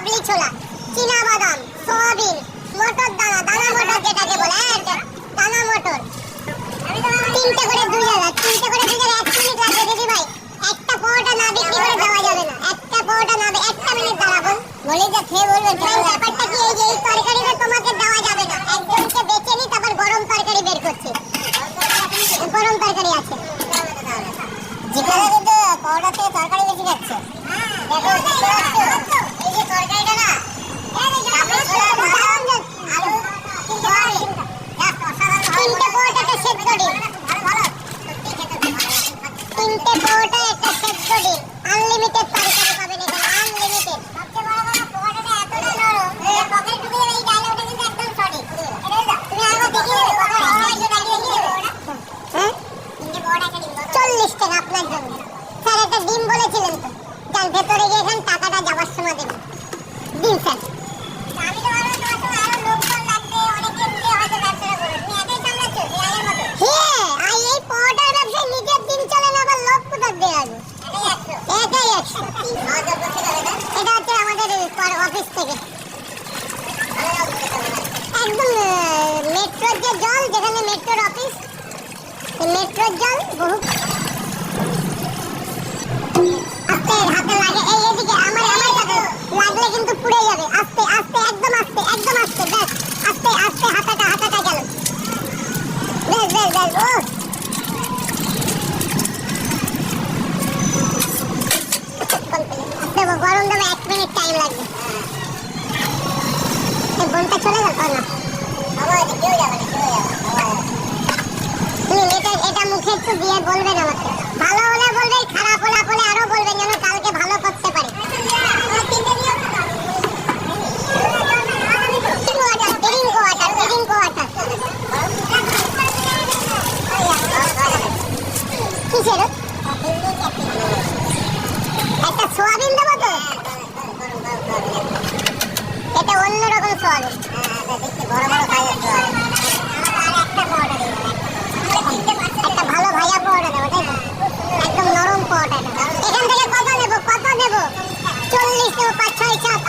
কাবলি ছোলা, চীনা বাদাম, সয়াবিন, মটর দানা, দানা মটর যেটাকে বলে, দানা মটর। তিনটে করে 2000, তিনটে করে 2000। 1 মিনিট লাগবে দিদি ভাই। একটা পরোটা না বিক্রি করে যাওয়া যাবে না। একটা পরোটা না, একটা মিনিট দাঁড়াবো। বলে যা খেয়ে বলবেন ব্যাপারটা কি, এই যে এই তরকারিটা তোমাকে দেওয়া যাবে না। একজনকে বেঁচে নি, তারপর গরম তরকারি বের করছি। গরম তরকারি আছে যেখানে কিন্তু পরোটা থেকে তরকারি বেশি যাচ্ছে। দেখো এই যে তরকারিটা না, তিনটে পরোটাটা সেদ্ধ ডিম, তিনটে পরোটা একটা সেদ্ধ ডিম। আনলিমিটেড তরকারি পাবেন এখানে, আনলিমিটেড। সবচেয়ে বড় কথা পরোটাটা এতটা নরম, পকেট ঢুকে যাবে। এই ডায়লগটা কিন্তু একদম সঠিক। তুমি আগে দেখিয়ে দেবে পরোটা, একটু দাঁড়িয়ে দেখিয়ে দেবে। হ্যাঁ, তিনটে পরোটা একটা ডিম 40 টাকা আপনার জন্য। স্যার একটা ডিম বলেছিলেন তো, যান ভেতরে গিয়ে এখানে টাকাটা যাবার সময় দেবেন। ডিম স্যার। আমি তো ভাবলাম তোমার সঙ্গে আরো লোকজন লাগবে, অনেকে মিলে হয়তো ব্যবসাটা করবে। তুমি একাই সামলাচ্ছো আগের মতো? হ্যাঁ, আর এই পরোটার ব্যবসায় নিজের দিন চলে না, আবার লোক কোথা দিয়ে আসবে? এটাই 100। এটা হচ্ছে আমাদের অফিস থেকে একদম মেট্রোর যে জল, যেখানে মেট্রোর অফিস, মেট্রোর জল বহু আস্তে হাতে লাগে। এই এদিকে আমার কাছে লাগলে কিন্তু পুড়ে যাবে। আস্তে আস্তে, একদম আস্তে, একদম আস্তে। ব্যাস, আস্তে আস্তে হাতাটা গেল। ব্যাস ব্যাস ব্যাস। ও দেবো গরম দেবো, 1 মিনিট টাইম লাগবে। এই বোনটা চলে গেল না, কেউ যাবে না, কেউ যাবে। তুমি এটা মুখে একটু দিয়ে বলবেন আমাকে। ভালো হলে বলবেন, খারাপ হলে আরো বলবেন, যেন কালকে ভালো করতে পারি। কিসের একটা সোয়াবিন দেবো তো? এটা অন্যরকম সোয়াবিন, একটা ভালো ভাইয়া পরোটা দেবো, তাই তো? একদম নরম পরোটা। এখান থেকে কত নেবো? 40 দেবো, 5, 6, 7।